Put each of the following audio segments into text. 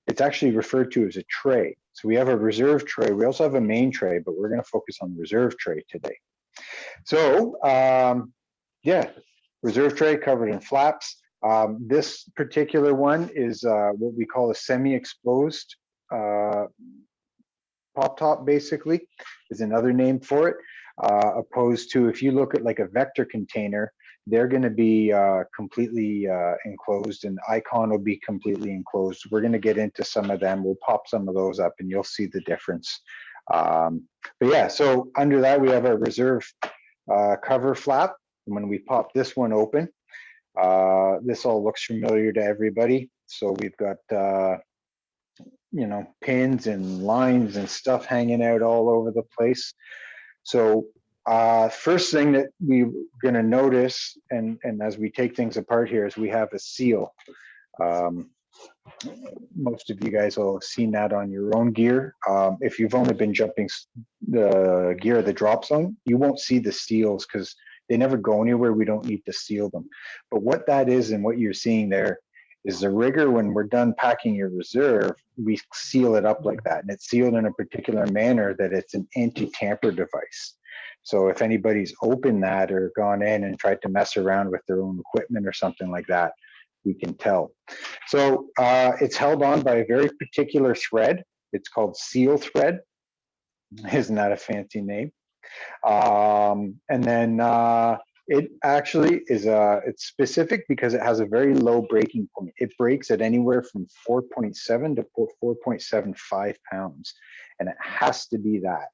it's actually referred to as a tray. So we have a reserve tray. We also have a main tray, but we're going to focus on the reserve tray today. So yeah, reserve tray covered in flaps. This particular one is what we call a semi-exposed pop top, basically, is another name for it. Opposed to, if you look at like a Vector container, they're going to be completely enclosed, and Icon will be completely enclosed. We're going to get into some of them. We'll pop some of those up and you'll see the difference. But yeah, so under that we have our reserve cover flap. And when we pop this one open, this all looks familiar to everybody. So we've got you know, pins and lines and stuff hanging out all over the place. So first thing that we're going to notice, and as we take things apart here, is we have a seal. Most of you guys will have seen that on your own gear. If you've only been jumping the gear of the drop zone, you won't see the seals because they never go anywhere. We don't need to seal them. But what that is and what you're seeing there is the rigger, when we're done packing your reserve, we seal it up like that. And it's sealed in a particular manner that it's an anti-tamper device. So if anybody's opened that or gone in and tried to mess around with their own equipment or something like that, we can tell. So it's held on by a very particular thread. It's called seal thread. Isn't that a fancy name? And then it actually is it's specific because it has a very low breaking point. It breaks at anywhere from 4.7 to 4.75 pounds, and it has to be that.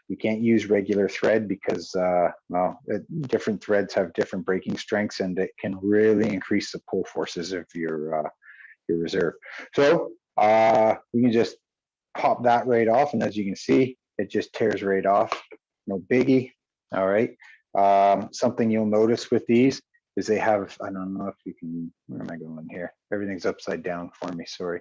We can't use regular thread because well, different threads have different breaking strengths, and it can really increase the pull forces of your reserve. So we can just pop that right off, and as you can see, it just tears right off. No biggie. All right. Something you'll notice with these is they have, I don't know if you can, where am I going here? Everything's upside down for me, sorry.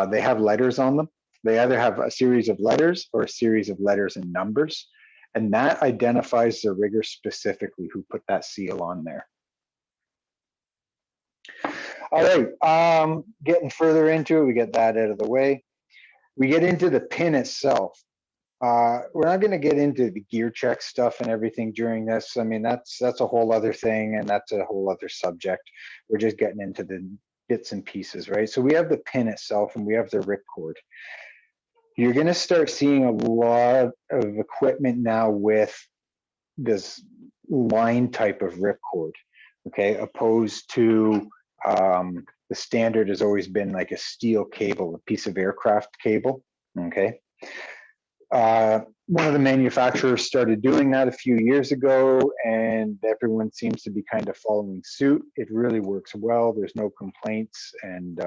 They have letters on them. They either have a series of letters or a series of letters and numbers, and that identifies the rigger specifically who put that seal on there. All right, getting further into it, we get that out of the way. We get into the pin itself. We're not going to get into the gear check stuff and everything during this. I mean, that's a whole other thing, and that's a whole other subject. We're just getting into the bits and pieces, right? So we have the pin itself, and we have the ripcord. You're going to start seeing a lot of equipment now with this line type of ripcord, okay, opposed to the standard has always been like a steel cable, a piece of aircraft cable, okay. One of the manufacturers started doing that a few years ago, and everyone seems to be kind of following suit. It really works well. There's no complaints, and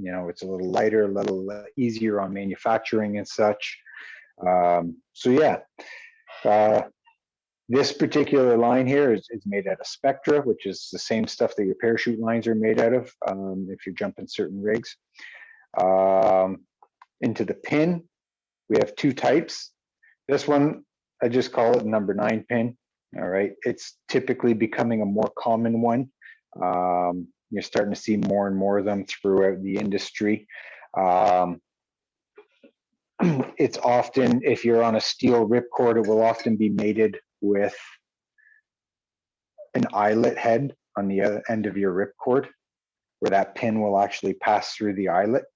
you know, it's a little lighter, a little easier on manufacturing and such. So yeah, this particular line here is made out of Spectra, which is the same stuff that your parachute lines are made out of if you're jumping certain rigs. Into the pin, we have two types. This one, I just call it number 9 pin. All right, it's typically becoming a more common one. You're starting to see more and more of them throughout the industry. It's often, if you're on a steel ripcord, it will often be mated with an eyelet head on the other end of your ripcord, where that pin will actually pass through the eyelet.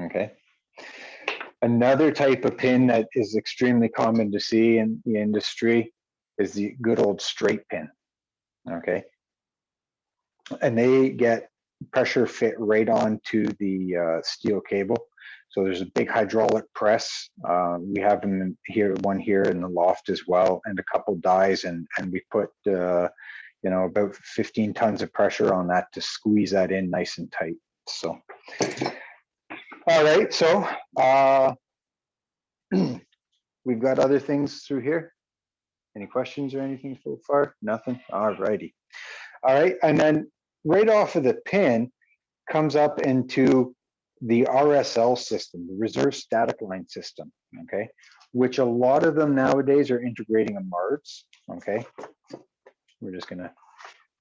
Okay. Another type of pin that is extremely common to see in the industry is the good old straight pin. Okay. And they get pressure fit right onto the steel cable. So there's a big hydraulic press. We have them here, one here in the loft as well, and a couple dies, and we put you know, about 15 tons of pressure on that to squeeze that in nice and tight. So, all right, so we've got other things through here. Any questions or anything so far? Nothing. All righty. All right, and then right off of the pin comes up into the RSL system, the reserve static line system, okay, which a lot of them nowadays are integrating a MARS, okay. We're just gonna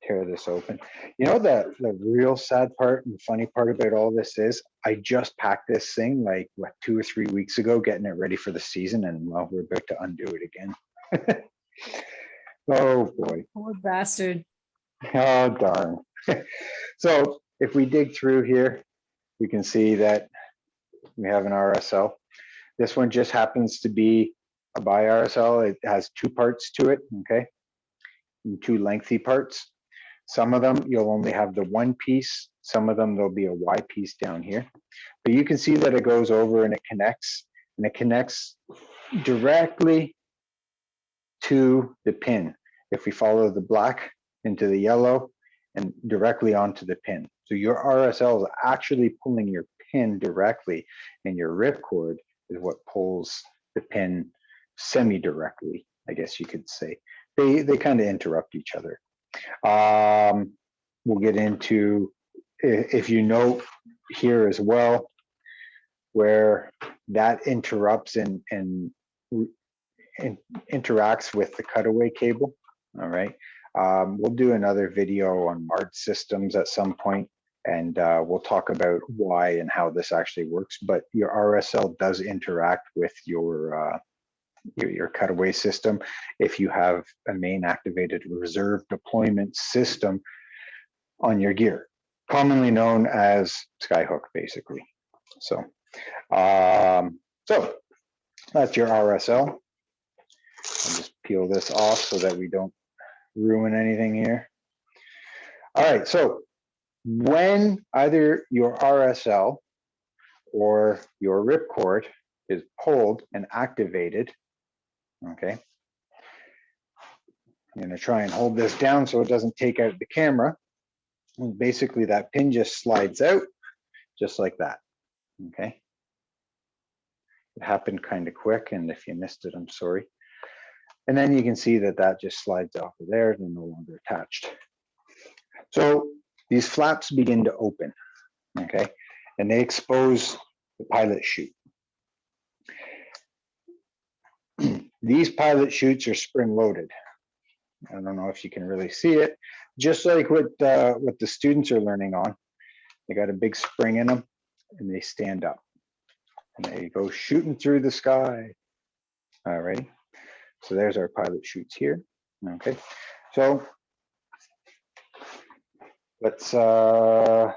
tear this open. You know, the real sad part and funny part about all this is I just packed this thing like what 2 or 3 weeks ago, getting it ready for the season, and well, we're about to undo it again. Oh boy. Poor bastard. Oh darn. So if we dig through here, we can see that we have an RSL. This one just happens to be a bi RSL. It has 2 parts to it, okay? And 2 lengthy parts. Some of them you'll only have the 1 piece. Some of them there'll be a Y piece down here. But you can see that it goes over and it connects directly to the pin. If we follow the black into the yellow and directly onto the pin. So your RSL is actually pulling your pin directly, and your ripcord is what pulls the pin semi-directly, I guess you could say. They kind of interrupt each other. We'll get into, if you note here as well, where that interrupts and interacts with the cutaway cable. All right. We'll do another video on MARD systems at some point, and we'll talk about why and how this actually works. But your RSL does interact with your cutaway system if you have a main activated reserve deployment system on your gear, commonly known as Skyhook, basically. So, so that's your RSL. I'll just peel this off so that we don't ruin anything here. All right, so when either your RSL or your ripcord is pulled and activated, okay, I'm gonna try and hold this down so it doesn't take out the camera. And basically that pin just slides out just like that, okay? It happened kind of quick, and if you missed it, I'm sorry. And then you can see that that just slides off of there and no longer attached. So these flaps begin to open, okay? And they expose the pilot chute. These pilot chutes are spring loaded. I don't know if you can really see it. Just like what the students are learning on. They got a big spring in them and they stand up. And they go shooting through the sky. All right. So there's our pilot chutes here. Okay. So let's we're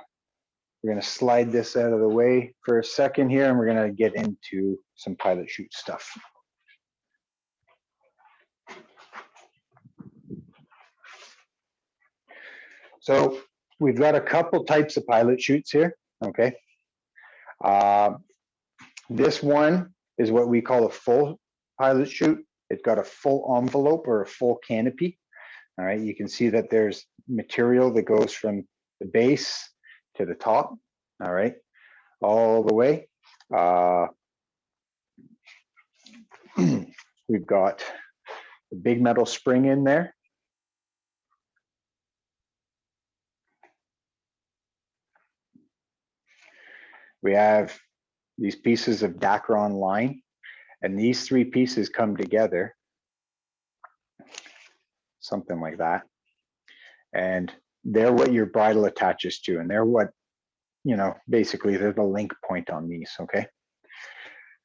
gonna slide this out of the way for a second here, and we're gonna get into some pilot chute stuff. So we've got a couple types of pilot chutes here, okay? This one is what we call a full pilot chute. It's got a full envelope or a full canopy. All right, you can see that there's material that goes from the base to the top, all right, all the way. We've got the big metal spring in there. We have these pieces of Dacron line, and these 3 pieces come together, something like that. And they're what your bridle attaches to, and they're what, you know, basically they're the link point on these, okay?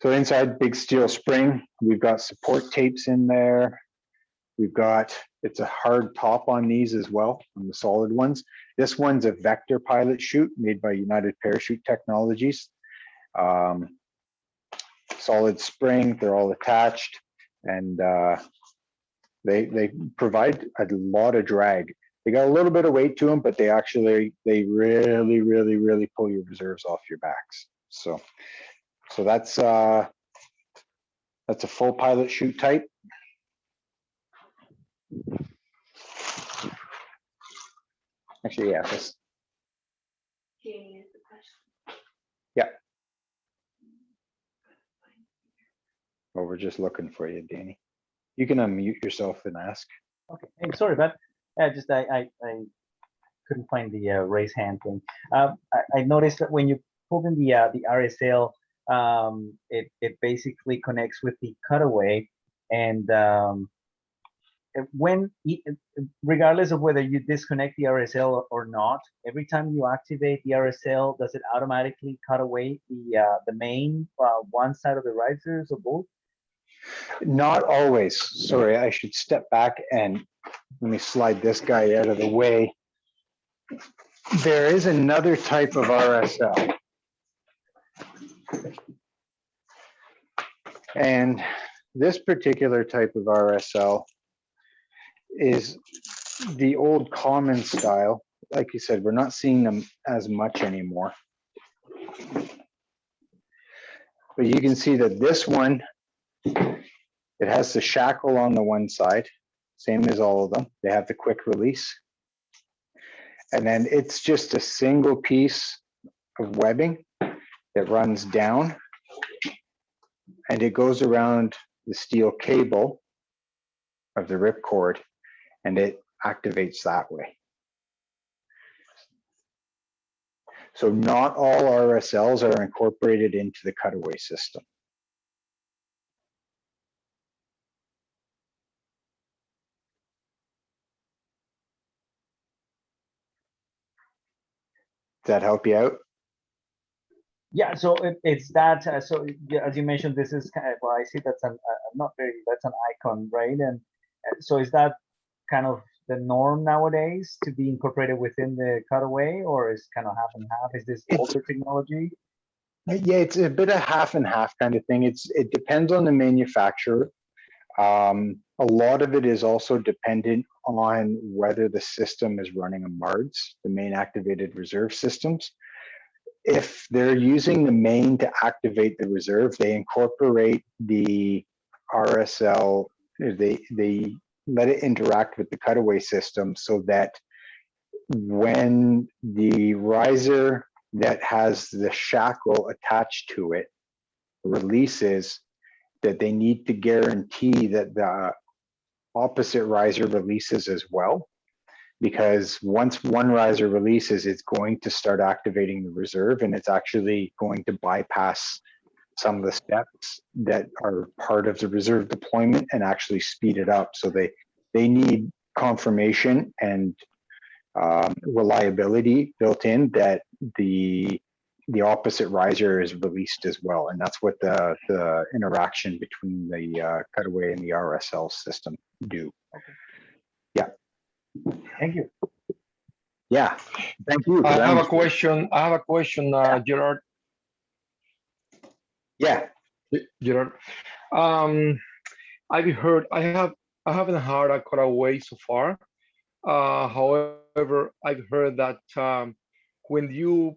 So inside big steel spring, we've got support tapes in there. We've got, it's a hard top on these as well, on the solid ones. This one's a Vector pilot chute made by United Parachute Technologies. Solid spring, they're all attached, and they provide a lot of drag. They got a little bit of weight to them, but they really pull your reserves off your backs. So that's a full pilot chute type. Actually, yeah, this. Yeah. Oh, we're just looking for you, Danny. You can unmute yourself and ask. Okay, hey, sorry, but I couldn't find the raise hand thing. I noticed that when you pulled in the RSL, it basically connects with the cutaway, and regardless of whether you disconnect the RSL or not, every time you activate the RSL, does it automatically cut away the main one side of the risers or both? Not always. Sorry, I should step back and let me slide this guy out of the way. There is another type of RSL. And this particular type of RSL is the old common style. Like you said, we're not seeing them as much anymore. But you can see that this one, it has the shackle on the one side, same as all of them. They have the quick release. And then it's just a single piece of webbing that runs down and it goes around the steel cable of the ripcord and it activates that way. So not all RSLs are incorporated into the cutaway system. Does that help you out? Yeah, so it's that. So yeah, as you mentioned, this is kind of, well, I see that's an not very, that's an icon, right? And so is that kind of the norm nowadays to be incorporated within the cutaway, or is kind of half and half? Is this older technology? Yeah, it's a bit of half and half kind of thing. It depends on the manufacturer. A lot of it is also dependent on whether the system is running a MARDS, the main activated reserve systems. If they're using the main to activate the reserve, they incorporate the RSL, they let it interact with the cutaway system so that when the riser that has the shackle attached to it releases, that they need to guarantee that the opposite riser releases as well, because once one riser releases, it's going to start activating the reserve and it's actually going to bypass some of the steps that are part of the reserve deployment and actually speed it up. So they need confirmation and reliability built in that the opposite riser is released as well. And that's what the interaction between the cutaway and the RSL system do. Okay. Yeah. Thank you. Yeah, thank you. I have a question. Gerard. Yeah. Gerard. I haven't heard a cutaway so far. However, I've heard that when you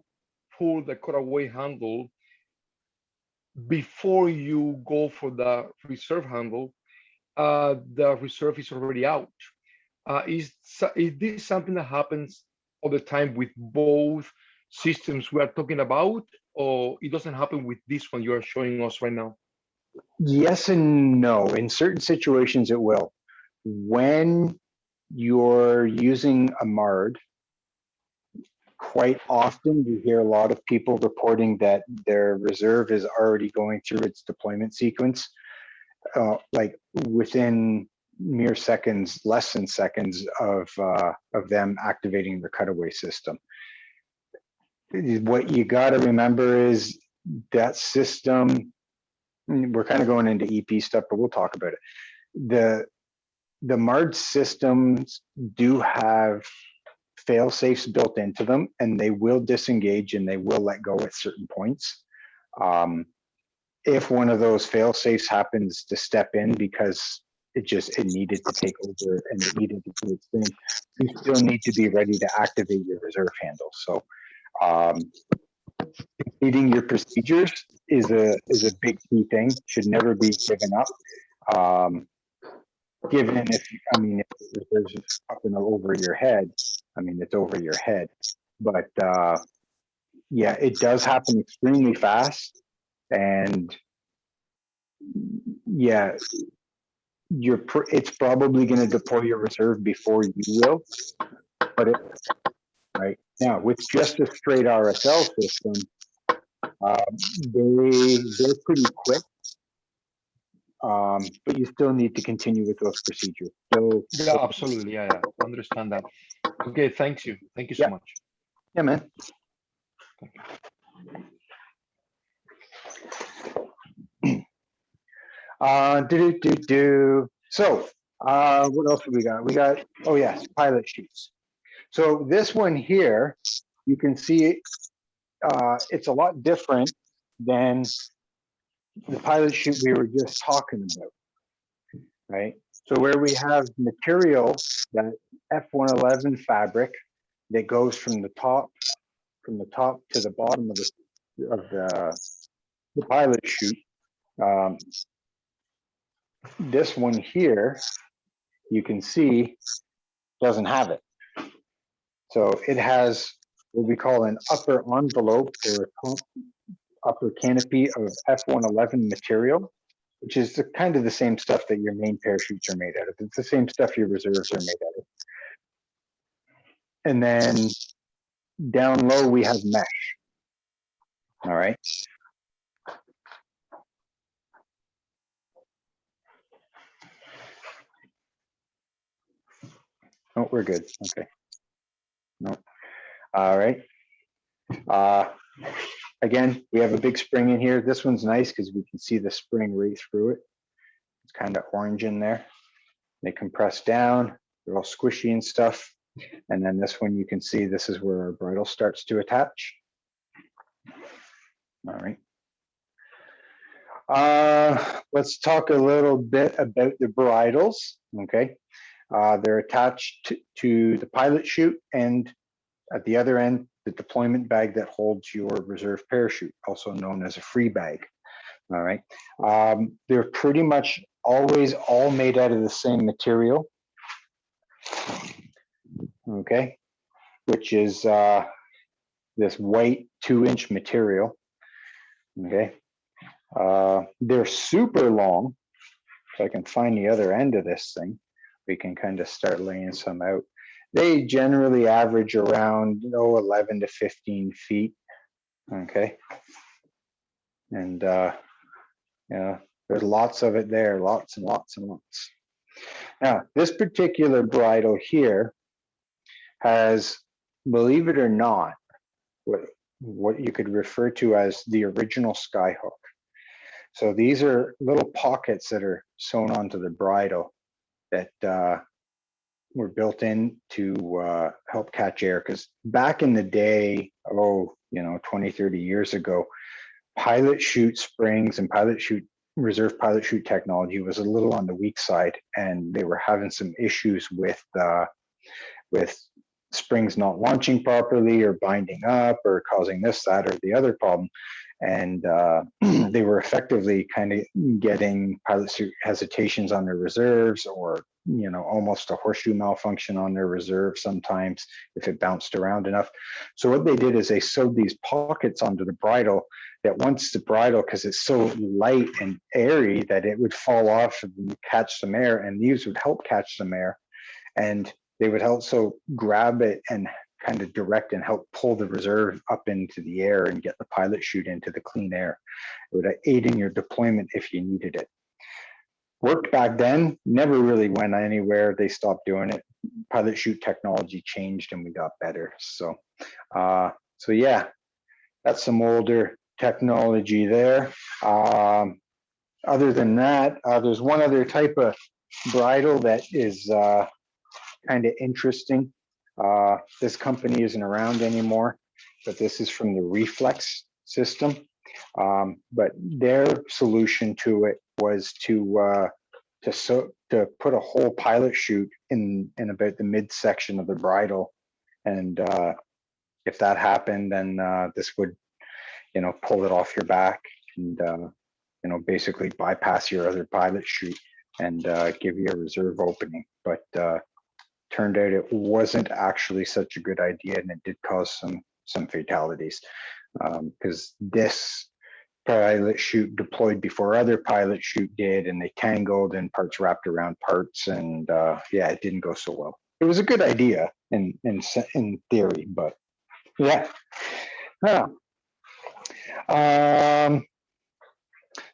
pull the cutaway handle, before you go for the reserve handle, the reserve is already out. Is this something that happens all the time with both systems we are talking about, or it doesn't happen with this one you are showing us right now? Yes and no. In certain situations, it will. When you're using a MARD, quite often you hear a lot of people reporting that their reserve is already going through its deployment sequence, like within mere seconds, less than seconds of them activating the cutaway system. What you got to remember is that system, we're kind of going into EP stuff, but we'll talk about it. The MARD systems do have fail safes built into them, and they will disengage and they will let go at certain points. If one of those fail safes happens to step in because it needed to take over and it needed to do its thing, you still need to be ready to activate your reserve handle. So completing your procedures is a big key thing, should never be given up. Given if there's up and over your head, it's over your head. But yeah, it does happen extremely fast, and yeah, it's probably going to deploy your reserve before you will. But right now, with just a straight RSL system, they're pretty quick. but you still need to continue with those procedures. So, Yeah, absolutely. Yeah, yeah. Understand that. Okay, thank you. Thank you so Yeah. much. yeah, man. So, what else do we got? We got, oh yes, pilot sheets. So this one here, you can see, it's a lot different than the pilot sheet we were just talking about, right? So where we have material, that F111 fabric that goes from the top to the bottom of the pilot chute. This one here, you can see, doesn't have it. So it has what we call an upper envelope or upper canopy of F111 material, which is kind of the same stuff that your main parachutes are made out of. It's the same stuff your reserves are made out of. And then down low, we have mesh. All right. Oh, we're good. Okay. No. All right. Again, we have a big spring in here. This one's nice because we can see the spring right through it. It's kind of orange in there. They compress down. They're all squishy and stuff. And then this one, you can see this is where our bridle starts to attach. All right. Let's talk a little bit about the bridles. Okay. They're attached to the pilot chute, and at the other end, the deployment bag that holds your reserve parachute, also known as a free bag. All right. They're pretty much always all made out of the same material. Okay. Which is this white 2-inch material. Okay. They're super long. So I can find the other end of this thing. We can kind of start laying some out. They generally average around 11 to 15 feet. Okay. And yeah, there's lots of it there, lots and lots and lots. Now, this particular bridle here has, believe it or not, what you could refer to as the original Skyhook. So these are little pockets that are sewn onto the bridle that were built in to help catch air. Because back in the day, 20, 30 years ago, pilot chute springs and reserve pilot chute technology was a little on the weak side, and they were having some issues with springs not launching properly or binding up or causing this, that, or the other problem. And they were effectively kind of getting pilot chute hesitations on their reserves, or almost a horseshoe malfunction on their reserve sometimes if it bounced around enough. So what they did is they sewed these pockets onto the bridle, that once the bridle, because it's so light and airy, that it would fall off and catch some air, and these would help catch some air, and they would also grab it and kind of direct and help pull the reserve up into the air and get the pilot chute into the clean air. It would aid in your deployment if you needed it. Worked back then, never really went anywhere. They stopped doing it. Pilot chute technology changed and we got better. So yeah, that's some older technology there. Other than that, there's one other type of bridle that is kind of interesting. This company isn't around anymore, but this is from the Reflex system. But their solution to it was to put a whole pilot chute in about the midsection of the bridle, and if that happened, then this would, pull it off your back and basically bypass your other pilot chute and give you a reserve opening. But turned out it wasn't actually such a good idea, and it did cause some fatalities, because this pilot chute deployed before other pilot chute did, and they tangled and parts wrapped around parts, and yeah, it didn't go so well. It was a good idea in theory, but yeah.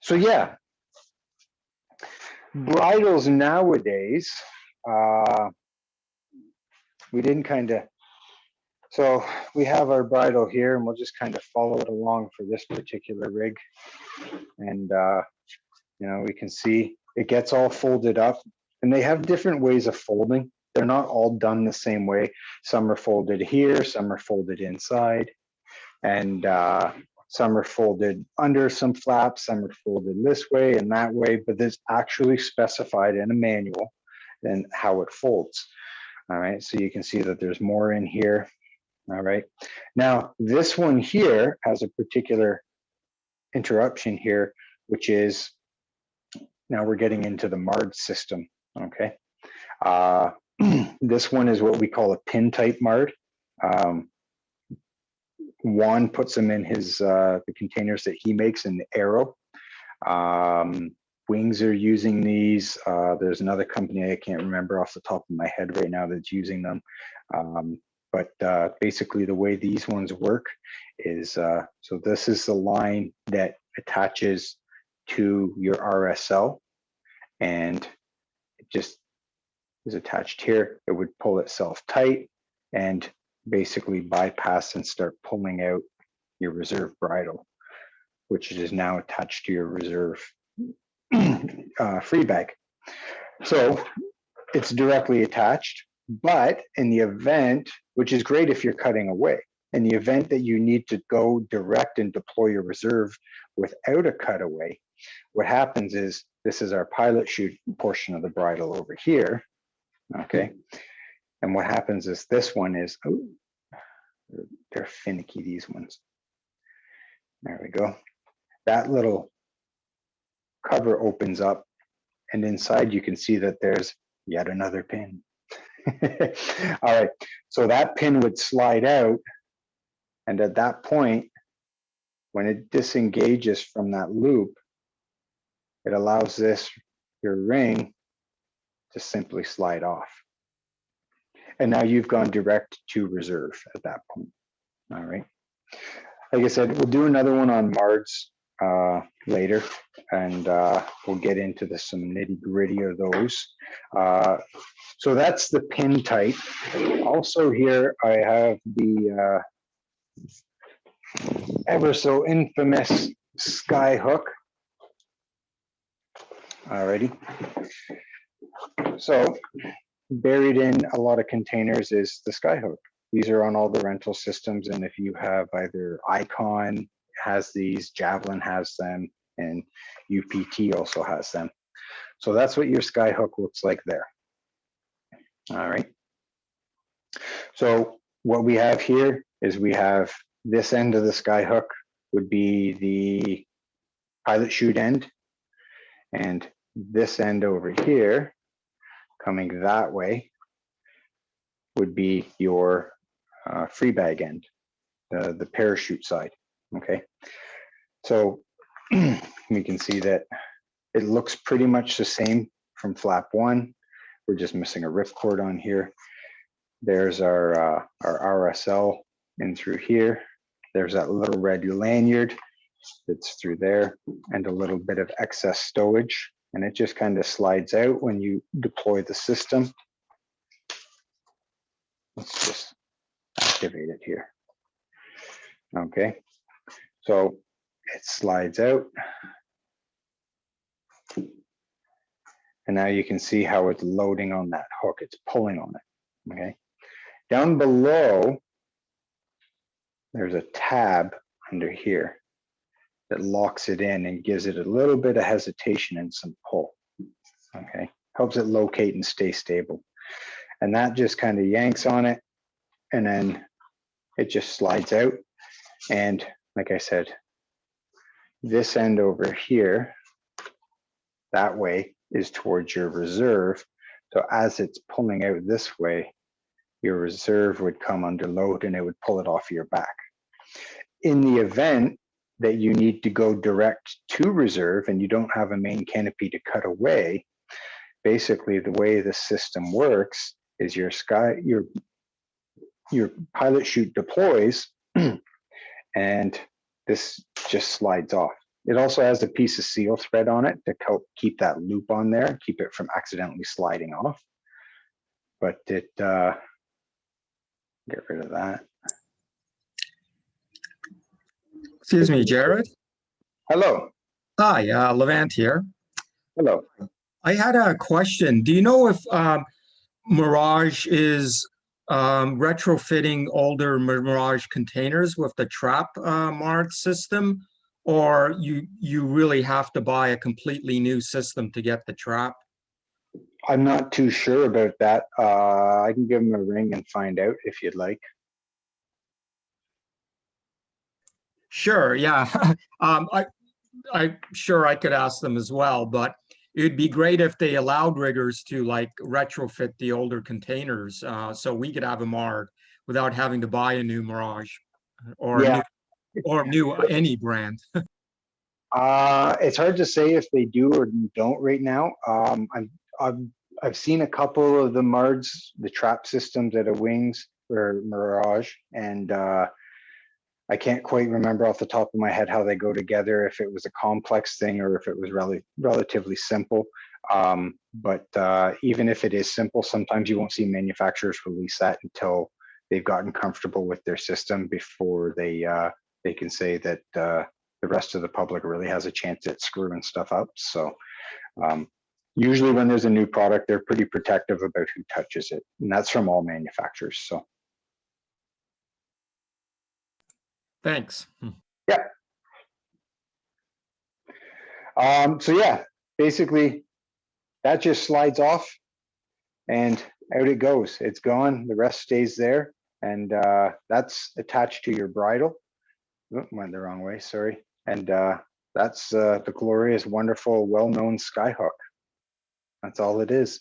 So yeah, Bridles nowadays, we didn't kind of, so we have our bridle here and we'll just kind of follow it along for this particular rig. And, you know, we can see it gets all folded up and they have different ways of folding. They're not all done the same way. Some are folded here, some are folded inside, and some are folded under some flaps, some are folded this way and that way, but there's actually specified in a manual and how it folds. All right, so you can see that there's more in here. All right, now this one here has a particular interruption here, which is, now we're getting into the MARD system, okay? This one is what we call a pin type MARD. Juan puts them in his the containers that he makes in the Aero. Wings are using these. There's another company I can't remember off the top of my head right now that's using them. But basically the way these ones work is, so this is the line that attaches to your RSL and it just is attached here. It would pull itself tight and basically bypass and start pulling out your reserve bridle, which is now attached to your reserve free bag. So it's directly attached, but in the event, which is great if you're cutting away, in the event that you need to go direct and deploy your reserve without a cutaway, what happens is, this is our pilot chute portion of the bridle over here, okay? And what happens is this one is, oh, they're finicky, these ones. There we go. That little cover opens up and inside you can see that there's yet another pin. All right, so that pin would slide out. And at that point, when it disengages from that loop, it allows this, your ring, to simply slide off. And now you've gone direct to reserve at that point. All right. Like I said, we'll do another one on MARDs later, and we'll get into some nitty gritty of those. So that's the pin type. Also here, I have the ever so infamous sky hook. Alrighty. So buried in a lot of containers is the Skyhook. These are on all the rental systems, and if you have either Icon has these, Javelin has them, and UPT also has them. So that's what your Skyhook looks like there. All right. So what we have here is we have this end of the Skyhook would be the pilot chute end, and this end over here coming that way would be your free bag end, the parachute side. Okay, so we can see that it looks pretty much the same from flap one. We're just missing a ripcord on here. There's our RSL in through here. There's that little red lanyard that's through there, and a little bit of excess stowage, and it just kind of slides out when you deploy the system. Let's just activate it here. Okay, so it slides out, and now you can see how it's loading on that hook. It's pulling on it. Okay, down below there's a tab under here that locks it in and gives it a little bit of hesitation and some pull. Okay, helps it locate and stay stable. And that just kind of yanks on it, and then it just slides out. And like I said, this end over here, that way, is towards your reserve. So as it's pulling out this way, your reserve would come under load and it would pull it off your back. In the event that you need to go direct to reserve and you don't have a main canopy to cut away, basically the way the system works is your pilot chute deploys and this just slides off. It also has a piece of seal thread on it to help keep that loop on there, keep it from accidentally sliding off. But it, get rid of that. Excuse me, Jared. Hello, Hi, Levant here. hello. I had a question. Do you know if Mirage is retrofitting older Mirage containers with the trap MARD system, or you really have to buy a completely new system to get the trap? I'm not too sure about that. I can give him a ring and find out if you'd like. Sure, yeah. I'm sure I could ask them as well, but it'd be great if they allowed riggers to like retrofit the older containers, so we could have a MARD without having to buy a new Mirage or Yeah. new any brand. It's hard to say if they do or don't right now. I've seen a couple of the MARDs, the trap systems at a Wings or Mirage, and I can't quite remember off the top of my head how they go together, if it was a complex thing or if it was relatively simple. But even if it is simple, sometimes you won't see manufacturers release that until they've gotten comfortable with their system before they can say that the rest of the public really has a chance at screwing stuff up. So usually when there's a new product, they're pretty protective about who touches it. And that's from all manufacturers. So. Thanks. Yeah. So yeah, basically that just slides off and out it goes. It's gone. The rest stays there. And that's attached to your bridle. Oh, went the wrong way, sorry. And that's the glorious, wonderful, well-known Skyhook. That's all it is.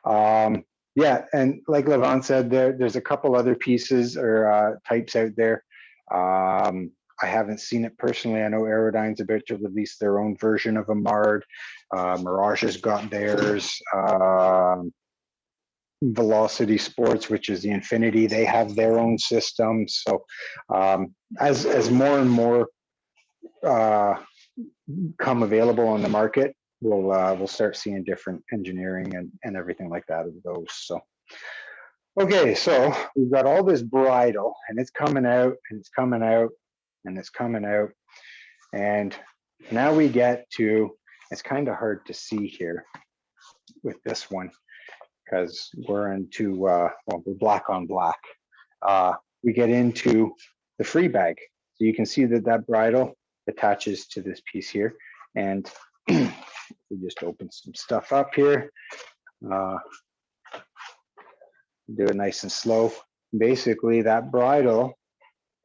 Yeah, and like Levant said, there's a couple other pieces or types out there. I haven't seen it personally. I know Aerodyne's about to release their own version of a MARD. Mirage has got theirs. Velocity Sports, which is the Infinity, they have their own system. So as more and more come available on the market, we'll start seeing different engineering and everything like that of those. So. Okay, so we've got all this bridle and it's coming out and it's coming out and it's coming out. And now we get to, it's kind of hard to see here with this one because we're into, well, we're black on black. We get into the free bag. So you can see that that bridle attaches to this piece here. And we just open some stuff up here. Do it nice and slow. Basically, that bridle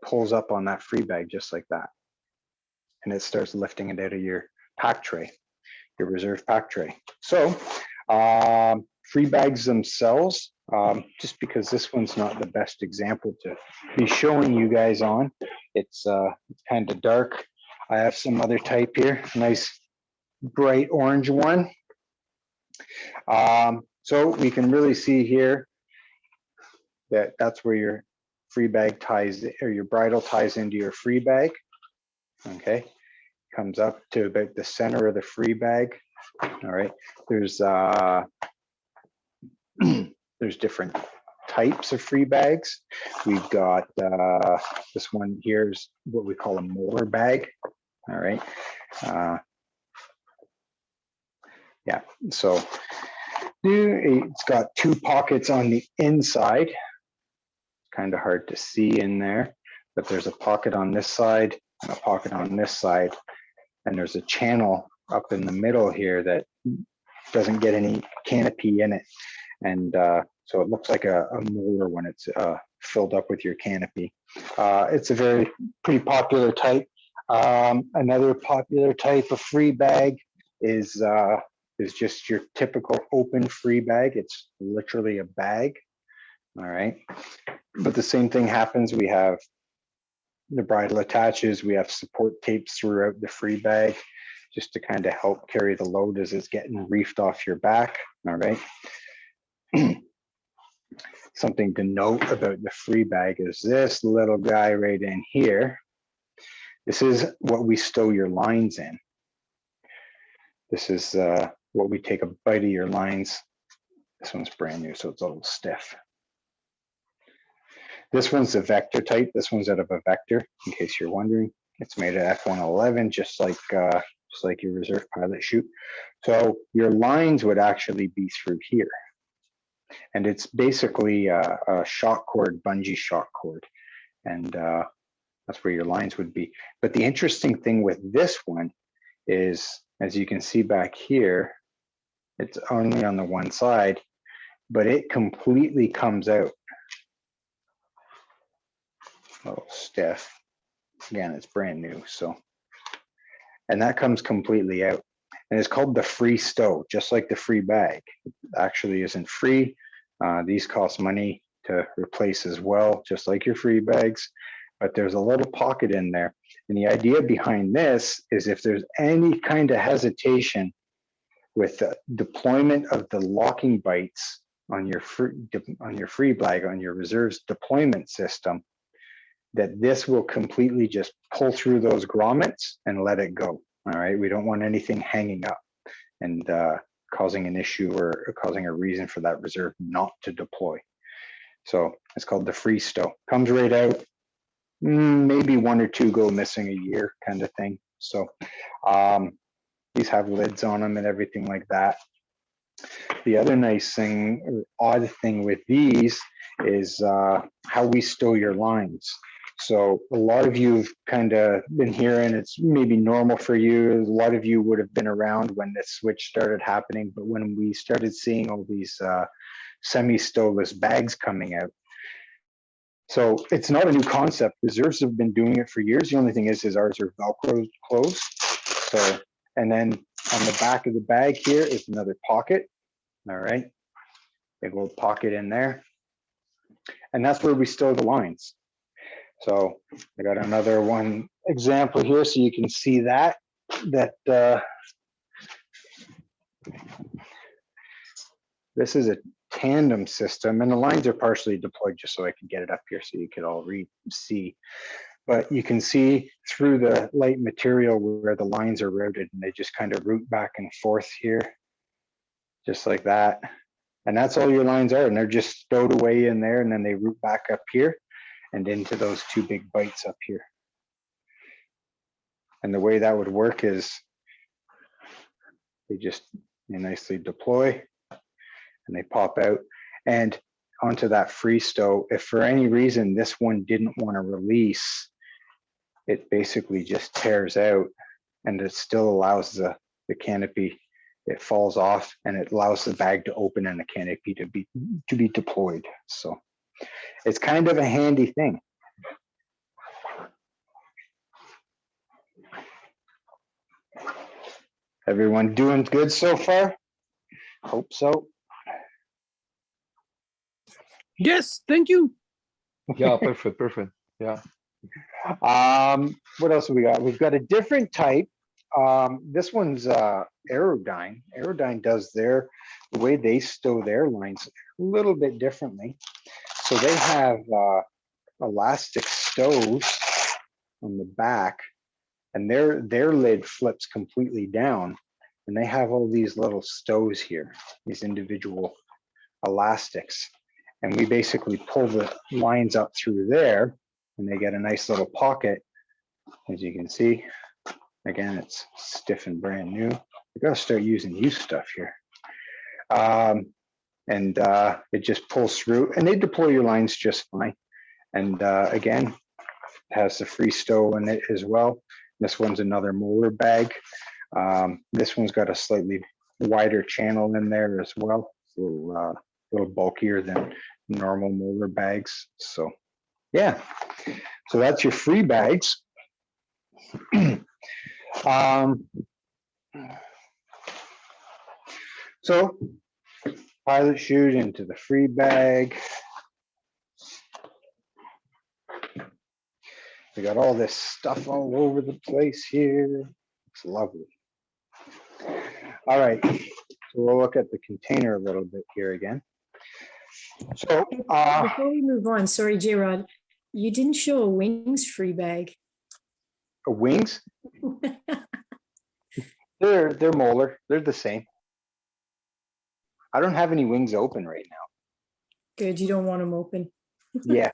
pulls up on that free bag just like that. And it starts lifting it out of your pack tray, your reserve pack tray. So free bags themselves, just because this one's not the best example to be showing you guys on, it's kind of dark. I have some other type here, nice bright orange one. So we can really see here that's where your free bag ties, or your bridle ties into your free bag. Okay, comes up to about the center of the free bag. All right, there's there's different types of free bags. We've got this one here's what we call a molar bag. All right, yeah, so it's got two pockets on the inside. Kind of hard to see in there, but there's a pocket on this side and a pocket on this side, and there's a channel up in the middle here that doesn't get any canopy in it, and so it looks like a molar when it's filled up with your canopy. It's a pretty popular type. Another popular type of free bag is just your typical open free bag. It's literally a bag. All right, but the same thing happens. We have the bridle attaches. We have support tapes throughout the free bag just to kind of help carry the load as it's getting reefed off your back. All right. Something to note about the free bag is this little guy right in here. This is what we stow your lines in. This is what we take a bite of your lines. This one's brand new, so it's a little stiff. This one's the vector type. This one's out of a vector, in case you're wondering. It's made of F111, just like your reserve pilot chute. So your lines would actually be through here. And it's basically a shock cord, bungee shock cord. And that's where your lines would be. But the interesting thing with this one is, as you can see back here, it's only on the one side, but it completely comes out. A little stiff. Again, it's brand new, so. And that comes completely out. And it's called the free stow, just like the free bag. It actually isn't free. These cost money to replace as well, just like your free bags. But there's a little pocket in there. And the idea behind this is if there's any kind of hesitation with the deployment of the locking bites on your free bag, on your reserves deployment system, that this will completely just pull through those grommets and let it go. All right, we don't want anything hanging up and causing an issue or causing a reason for that reserve not to deploy. So it's called the free stow. Comes right out. Maybe one or two go missing a year, kind of thing. So these have lids on them and everything like that. The other nice thing, or odd thing with these is how we stow your lines. So a lot of you have kind of been hearing, it's maybe normal for you. A lot of you would have been around when this switch started happening, but when we started seeing all these semi-stowless bags coming out. So it's not a new concept. Reserves have been doing it for years. The only thing is ours are Velcro closed. So, and then on the back of the bag here is another pocket. All right, big old pocket in there. And that's where we stow the lines. So I got another one example here so you can see that this is a tandem system, and the lines are partially deployed just so I can get it up here so you could all see. But you can see through the light material where the lines are routed, and they just kind of route back and forth here, just like that. And that's all your lines are, and they're just stowed away in there, and then they route back up here and into those two big bites up here. And the way that would work is they nicely deploy and they pop out and onto that free stow. If for any reason this one didn't want to release, it basically just tears out, and it still allows the canopy, it falls off and it allows the bag to open and the canopy to be deployed. So it's kind of a handy thing. Everyone doing good so far? Hope so. Yes, thank you. Yeah, perfect, perfect. Yeah. What else have we got? We've got a different type. This one's Aerodyne. Aerodyne does the way they stow their lines a little bit differently. So they have elastic stoves on the back, and their lid flips completely down, and they have all these little stows here, these individual elastics, and we basically pull the lines up through there, and they get a nice little pocket, as you can see. Again, it's stiff and brand new. We gotta start using used stuff here. And it just pulls through, and they deploy your lines just fine. And again, it has the free stow in it as well. This one's another molar bag. This one's got a slightly wider channel in there as well. It's a little bulkier than normal molar bags. So yeah, so that's your free bags. So pilot chute into the free bag. We got all this stuff all over the place here. It's lovely. All right, so we'll look at the container a little bit here again. So before we move on, sorry, J-Rod, you didn't show a wings free bag. Wings? They're molar. They're the same. I don't have any wings open right now. Good, you don't want them open. Yeah.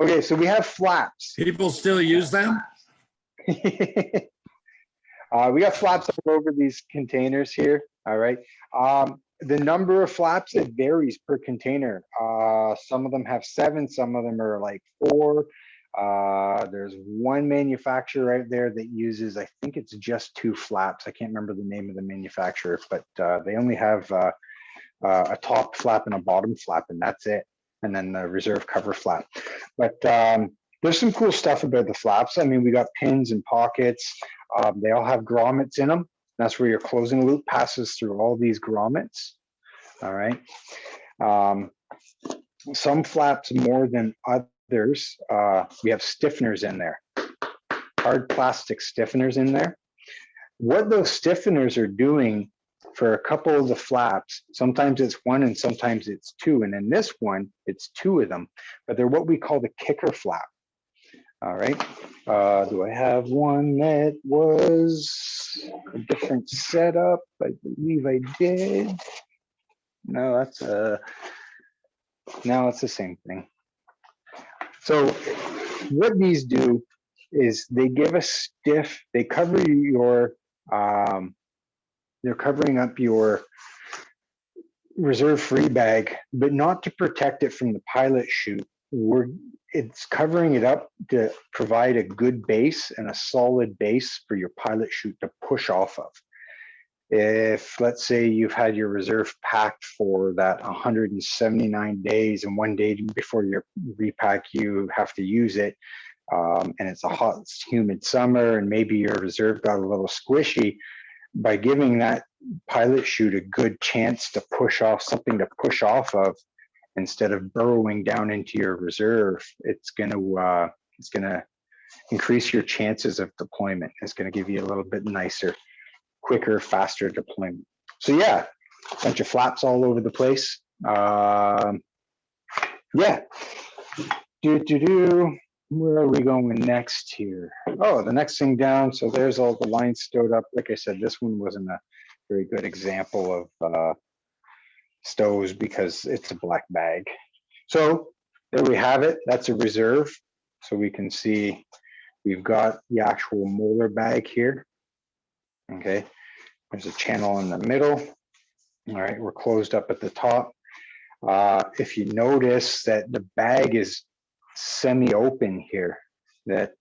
Okay, so we have flaps. People still use them? We got flaps all over these containers here. All right. The number of flaps, it varies per container. Some of them have 7, some of them are like 4. There's one manufacturer right there that uses, I think it's just 2 flaps. I can't remember the name of the manufacturer, but they only have a top flap and a bottom flap, and that's it. And then the reserve cover flap. But there's some cool stuff about the flaps. I mean, we got pins and pockets. They all have grommets in them. That's where your closing loop passes through all these grommets. All right. Some flaps more than others. We have stiffeners in there, hard plastic stiffeners in there. What those stiffeners are doing for a couple of the flaps, sometimes it's 1 and sometimes it's 2. And in this one, it's 2 of them, but they're what we call the kicker flap. All right. Do I have one that was a different setup? I believe I did. No, that's now it's the same thing. So what these do is they give a stiff, they cover your, they're covering up your reserve free bag, but not to protect it from the pilot chute. It's covering it up to provide a good base and a solid base for your pilot chute to push off of. If, let's say, you've had your reserve packed for that 179 days, and one day before your repack, you have to use it, and it's a hot, humid summer, and maybe your reserve got a little squishy, by giving that pilot chute a good chance to push off, something to push off of, instead of burrowing down into your reserve, it's going to increase your chances of deployment. It's going to give you a little bit nicer, quicker, faster deployment. So yeah, bunch of flaps all over the place. Yeah. Where are we going next here? Oh, the next thing down. So there's all the lines stowed up. Like I said, this one wasn't a very good example of stows because it's a black bag. So there we have it. That's a reserve. So we can see we've got the actual molar bag here. Okay, there's a channel in the middle. All right, we're closed up at the top. If you notice that the bag is semi-open here, that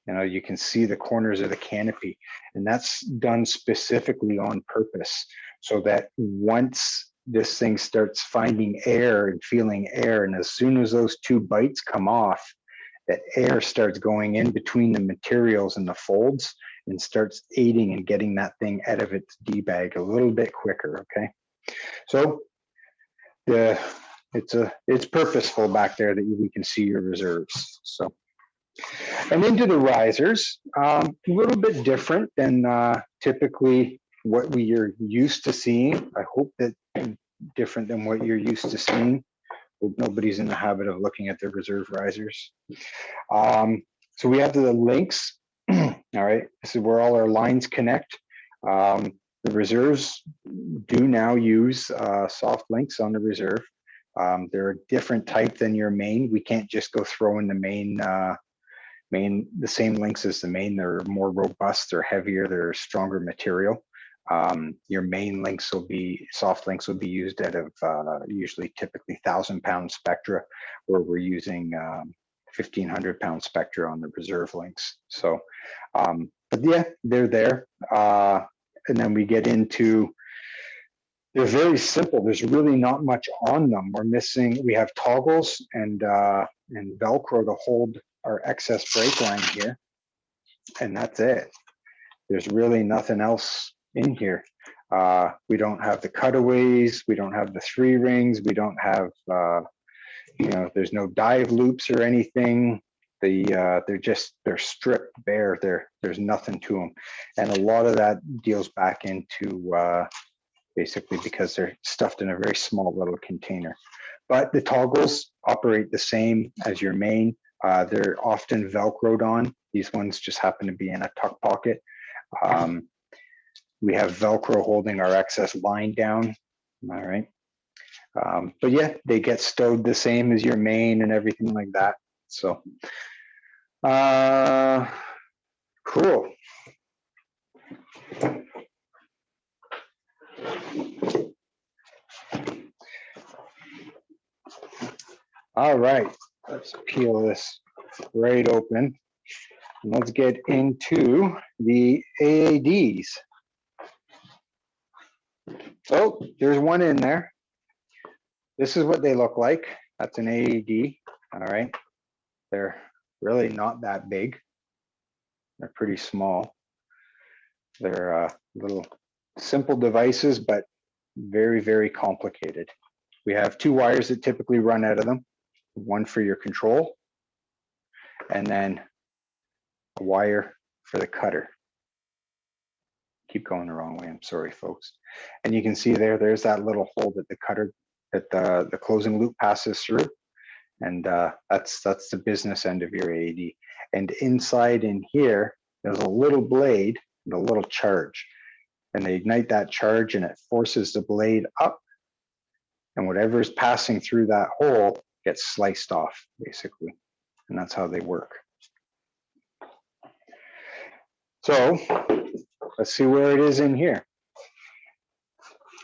you know, you can see the corners of the canopy, and that's done specifically on purpose, so that once this thing starts finding air and feeling air, and as soon as those 2 bites come off, that air starts going in between the materials and the folds and starts aiding and getting that thing out of its D-bag a little bit quicker. Okay, so it's purposeful back there that we can see your reserves. So, and into the risers, a little bit different than typically what we are used to seeing. I hope that different than what you're used to seeing. Hope nobody's in the habit of looking at the reserve risers. So we have the links. All right, this is where all our lines connect. The reserves do now use soft links on the reserve. They're a different type than your main. We can't just go throw in the main, the same links as the main. They're more robust, they're heavier, they're stronger material. Your main links will be, soft links will be used out of usually typically 1,000-pound spectra, where we're using 1,500-pound spectra on the reserve links. So, but yeah, they're there. And then we get into, they're very simple. There's really not much on them. We're missing, we have toggles and Velcro to hold our excess brake line here. And that's it. There's really nothing else in here. We don't have the cutaways. We don't have the 3 rings. We don't have, you know, there's no dive loops or anything. They're stripped bare. There's nothing to them. And a lot of that deals back into basically because they're stuffed in a very small little container. But the toggles operate the same as your main. They're often Velcroed on. These ones just happen to be in a tuck pocket. We have Velcro holding our excess line down. All right. But yeah, they get stowed the same as your main and everything like that. So, cool. All right, let's peel this right open. And let's get into the AADs. Oh, there's one in there. This is what they look like. That's an AAD. All right. They're really not that big. They're pretty small. They're little simple devices, but very, very complicated. We have two wires that typically run out of them. One for your control, and then a wire for the cutter. Keep going the wrong way, I'm sorry, folks. And you can see there's that little hole that the cutter, that the closing loop passes through. And that's the business end of your AED. And inside in here, there's a little blade and a little charge. And they ignite that charge and it forces the blade up. And whatever is passing through that hole gets sliced off, basically. And that's how they work. So let's see where it is in here.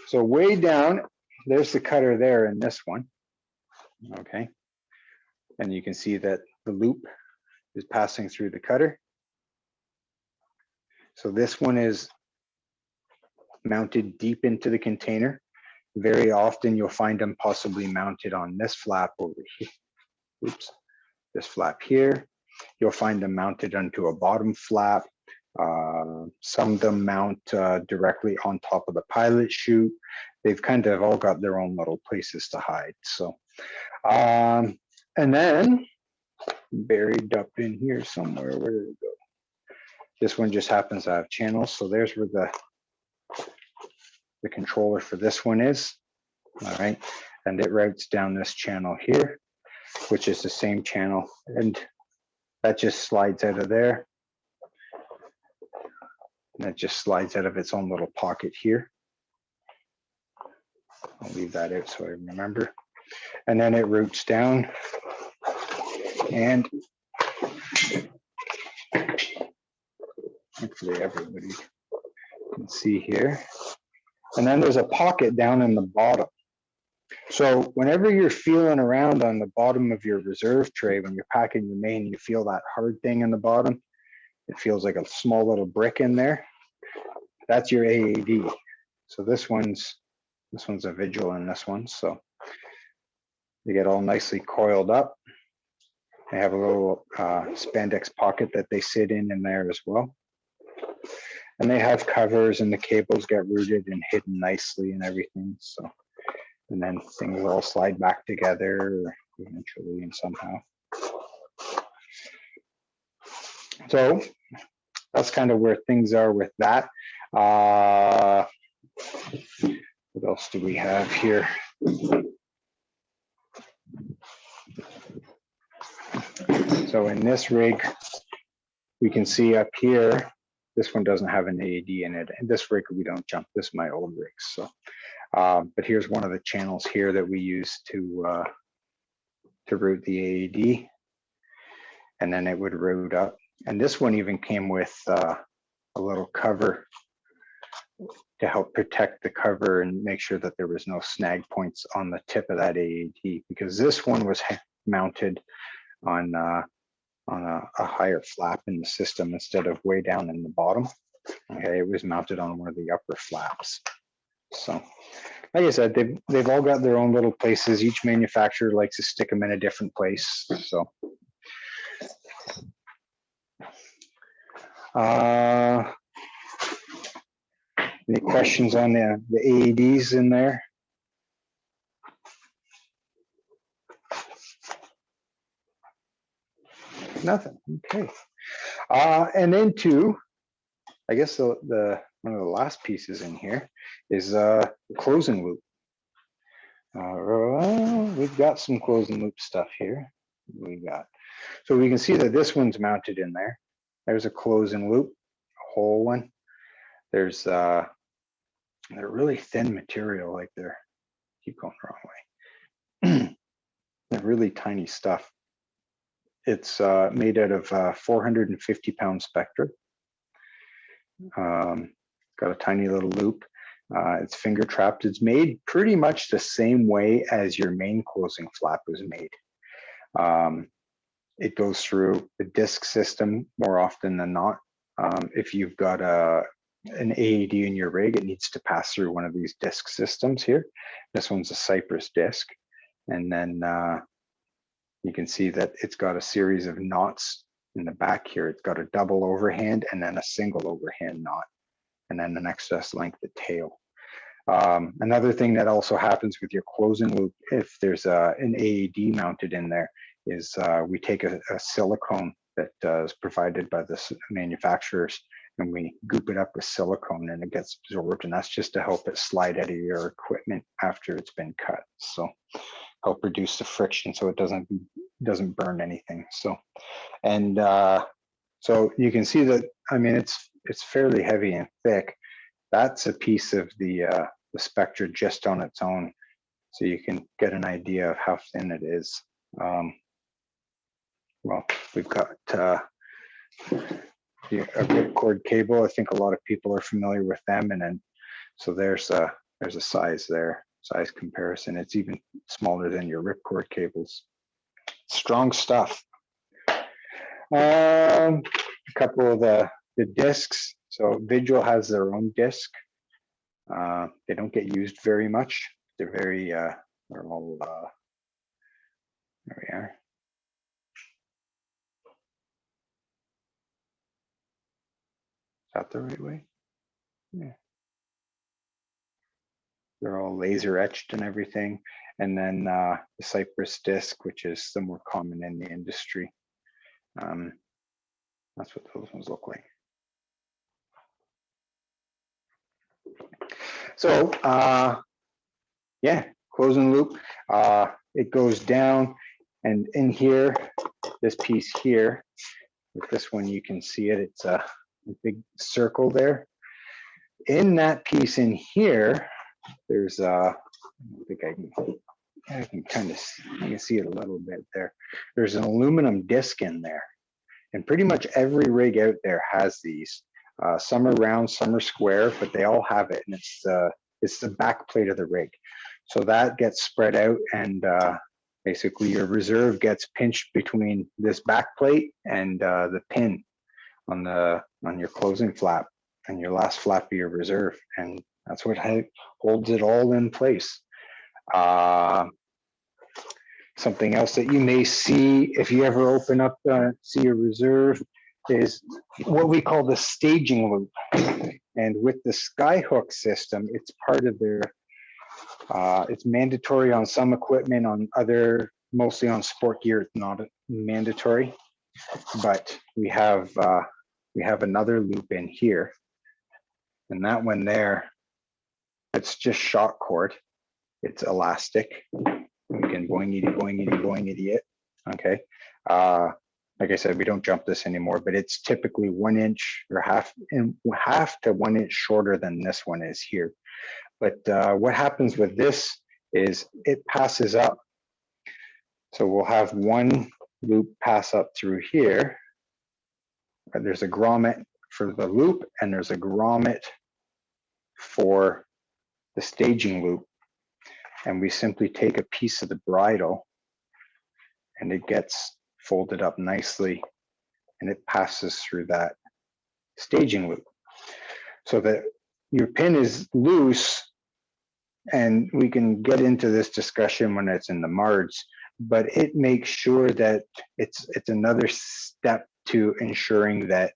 So way down, there's the cutter there in this one. Okay. And you can see that the loop is passing through the cutter. So this one is mounted deep into the container. Very often you'll find them possibly mounted on this flap over here. Oops, this flap here. You'll find them mounted onto a bottom flap. Some of them mount directly on top of the pilot chute. They've kind of all got their own little places to hide. So, and then buried up in here somewhere, where did it go? This one just happens to have channels. So there's where the controller for this one is. All right. And it routes down this channel here, which is the same channel. And that just slides out of there. And it just slides out of its own little pocket here. I'll leave that out so I remember. And then it routes down. And hopefully everybody can see here. And then there's a pocket down in the bottom. So whenever you're feeling around on the bottom of your reserve tray, when you're packing your main, you feel that hard thing in the bottom. It feels like a small little brick in there. That's your AAD. So this one's a Vigil in this one. So they get all nicely coiled up. They have a little spandex pocket that they sit in there as well. And they have covers and the cables get routed and hidden nicely and everything. So, and then things all slide back together eventually and somehow. So that's kind of where things are with that. What else do we have here? So in this rig, we can see up here, this one doesn't have an AED in it. And this rig, we don't jump. This is my old rig. So, but here's one of the channels here that we use to route the AED. And then it would route up. And this one even came with a little cover to help protect the cover and make sure that there was no snag points on the tip of that AED, because this one was mounted on a higher flap in the system instead of way down in the bottom. Okay, it was mounted on one of the upper flaps. So, like I said, they've all got their own little places. Each manufacturer likes to stick them in a different place. So, any questions on the AEDs in there? Nothing. Okay. And then two, I guess the one of the last pieces in here is closing loop. We've got some closing loop stuff here. We got So we can see that this one's mounted in there. There's a closing loop, a whole one. There's they're really thin material, like keep going the wrong way. They're really tiny stuff. It's made out of 450-pound Spectra. Got a tiny little loop. It's finger trapped. It's made pretty much the same way as your main closing flap was made. It goes through the disc system more often than not. If you've got an AED in your rig, it needs to pass through one of these disc systems here. This one's a Cypress disc. And then you can see that it's got a series of knots in the back here. It's got a double overhand and then a single overhand knot, and then an excess length of tail. Another thing that also happens with your closing loop, if there's an AED mounted in there, is we take a silicone that is provided by the manufacturers, and we goop it up with silicone, and it gets absorbed, and that's just to help it slide out of your equipment after it's been cut. So help reduce the friction so it doesn't burn anything. So, and so you can see that, I mean, it's fairly heavy and thick. That's a piece of the Spectra just on its own, so you can get an idea of how thin it is. Well, we've got a ripcord cable. I think a lot of people are familiar with them, and then so there's a size there, size comparison. It's even smaller than your ripcord cables. Strong stuff. A couple of the discs. So Vigil has their own disc. They don't get used very much. They're very, they're all, there we are. Is that the right way? Yeah. They're all laser etched and everything. And then the Cypress disc, which is the more common in the industry. That's what those ones look like. So yeah, closing loop, it goes down, and in here, this piece here, with this one, you can see it, it's a big circle there. In that piece in here, there's I think I can kind of see, you can see it a little bit there. There's an aluminum disc in there, and pretty much every rig out there has these. Some are round, some are square, but they all have it, and it's the back plate of the rig. So that gets spread out, and basically your reserve gets pinched between this back plate and the pin on your closing flap and your last flap of your reserve, and that's what holds it all in place. Something else that you may see if you ever open up see a reserve is what we call the staging loop. And with the Skyhook system, it's part of their, it's mandatory on some equipment, on other, mostly on sport gear, it's not mandatory. But we have another loop in here, and that one there, it's just shock cord. It's elastic. We can boingity it. Okay. Like I said, we don't jump this anymore, but it's typically 1 inch or half to 1 inch shorter than this one is here. But what happens with this is it passes up. So we'll have one loop pass up through here. There's a grommet for the loop, and there's a grommet for the staging loop. And we simply take a piece of the bridle, and it gets folded up nicely, and it passes through that staging loop so that your pin is loose. And we can get into this discussion when it's in the MARDs, but it makes sure that it's another step to ensuring that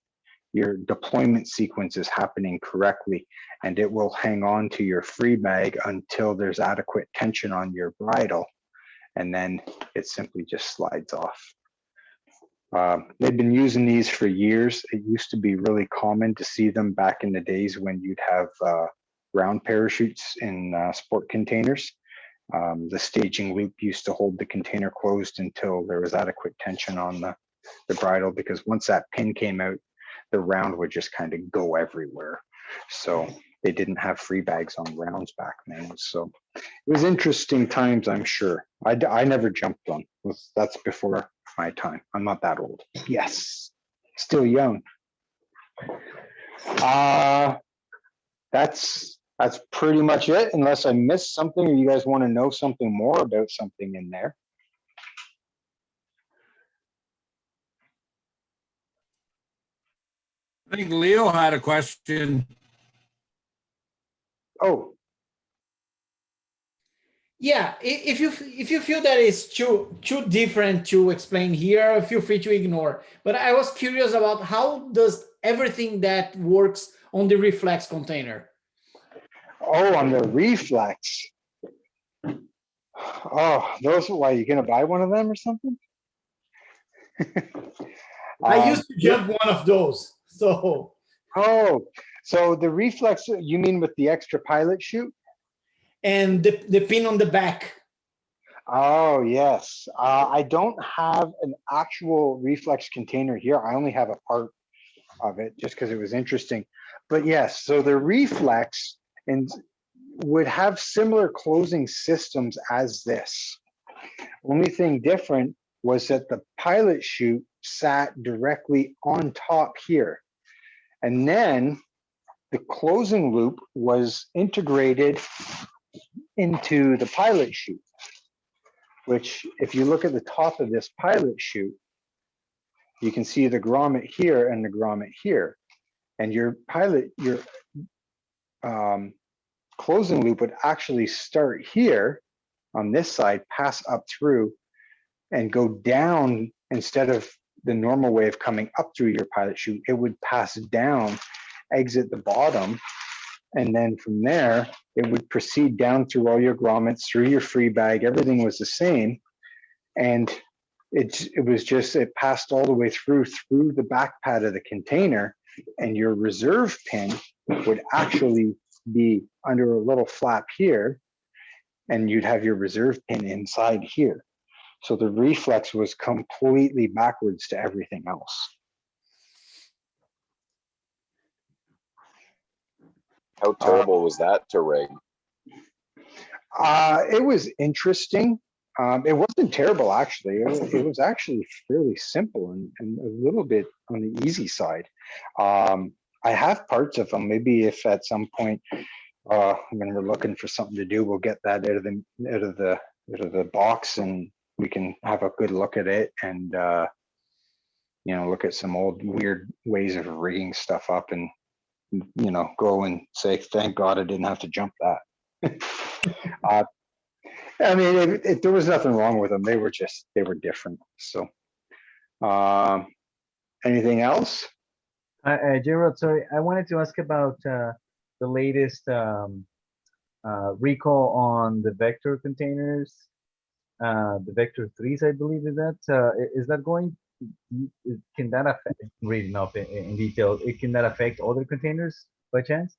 your deployment sequence is happening correctly, and it will hang on to your free bag until there's adequate tension on your bridle, and then it simply just slides off. They've been using these for years. It used to be really common to see them back in the days when you'd have round parachutes in sport containers, The staging loop used to hold the container closed until there was adequate tension on the bridle, because once that pin came out, the round would just kind of go everywhere. So they didn't have free bags on rounds back then. So it was interesting times, I'm sure. I never jumped one. That's before my time. I'm not that old. Yes, still young. That's pretty much it, unless I missed something or you guys want to know something more about something in there. I think Leo had a question. Oh, Yeah, if you feel that it's too different to explain here, feel free to ignore. But I was curious about how does everything that works on the reflex container? oh, on the reflex. Oh, those, why, you gonna buy one of them or something? I used to jump one of those. So Oh, so the reflex, you mean with the extra pilot chute? and the pin on the back. Oh, yes. I don't have an actual reflex container here. I only have a part of it just because it was interesting. But yes, so the reflex and would have similar closing systems as this. Only thing different was that the pilot chute sat directly on top here. And then the closing loop was integrated into the pilot chute, which if you look at the top of this pilot chute, you can see the grommet here and the grommet here. And your closing loop would actually start here on this side, pass up through and go down instead of the normal way of coming up through your pilot chute. It would pass down, exit the bottom, and then from there, it would proceed down through all your grommets, through your free bag. Everything was the same. And it passed all the way through the back pad of the container, and your reserve pin would actually be under a little flap here, and you'd have your reserve pin inside here. So the reflex was completely backwards to everything else. How terrible was that to rig? It was interesting. It wasn't terrible, actually. It was actually fairly simple and a little bit on the easy side. I have parts of them. Maybe if at some point when we're looking for something to do, we'll get that out of the box and we can have a good look at it and look at some old weird ways of rigging stuff up and go and say, thank God I didn't have to jump that. I mean, there was nothing wrong with them. They were different. So, anything else? Gerald, sorry, I wanted to ask about the latest recall on the vector containers, the Vector 3s, I believe. Is that going? Can that affect? Reading up in detail, can that affect other containers by chance?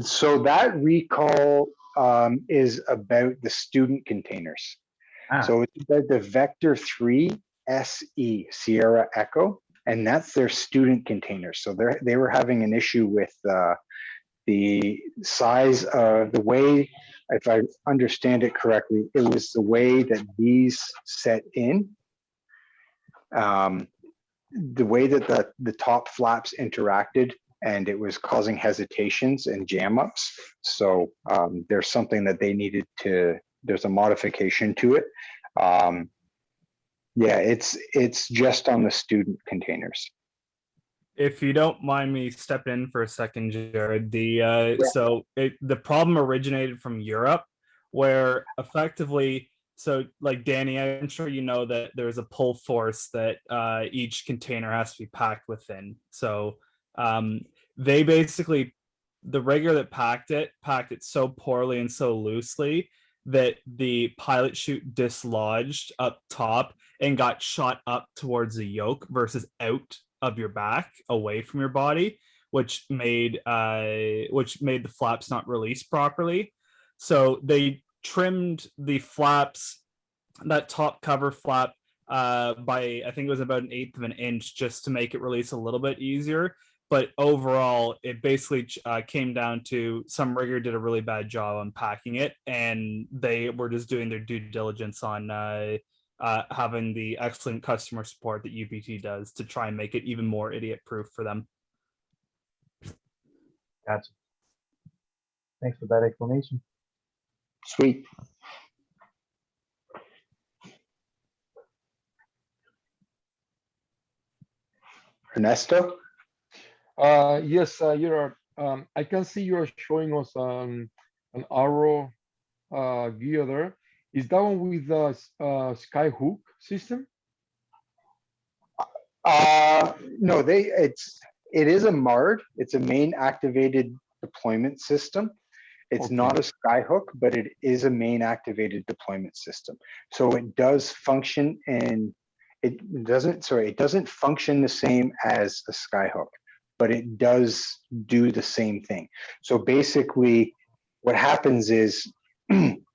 So that recall is about the student containers. So it's about the Vector 3 SE, Sierra Echo, and that's their student containers. So they were having an issue with the size of the way, if I understand it correctly, it was the way that these set in, the way that the top flaps interacted, and it was causing hesitations and jam ups. So there's something that they needed there's a modification to it. Yeah, it's just on the student containers. If you don't mind me stepping in for a second, Jared, the problem originated from Europe, where effectively, so like Danny, I'm sure you know that there's a pull force that each container has to be packed within. So they basically, the rigger that packed it so poorly and so loosely that the pilot chute dislodged up top and got shot up towards the yoke versus out of your back, away from your body, which made the flaps not release properly. So they trimmed the flaps, that top cover flap, by I think it was about 1/8 of an inch, just to make it release a little bit easier. But overall, it basically came down to some rigger did a really bad job on packing it, and they were just doing their due diligence on having the excellent customer support that UPT does to try and make it even more idiot-proof for them. Gotcha. Thanks for that explanation. Sweet. Ernesto? Yes, you're. I can see you are showing us an arrow gear there. Is that one with the Skyhook system? No, it is a MARD. It's a main activated deployment system. It's Okay. not a Skyhook, but it is a main activated deployment system. So it does function, and it doesn't function the same as a Skyhook, but it does do the same thing. So basically what happens is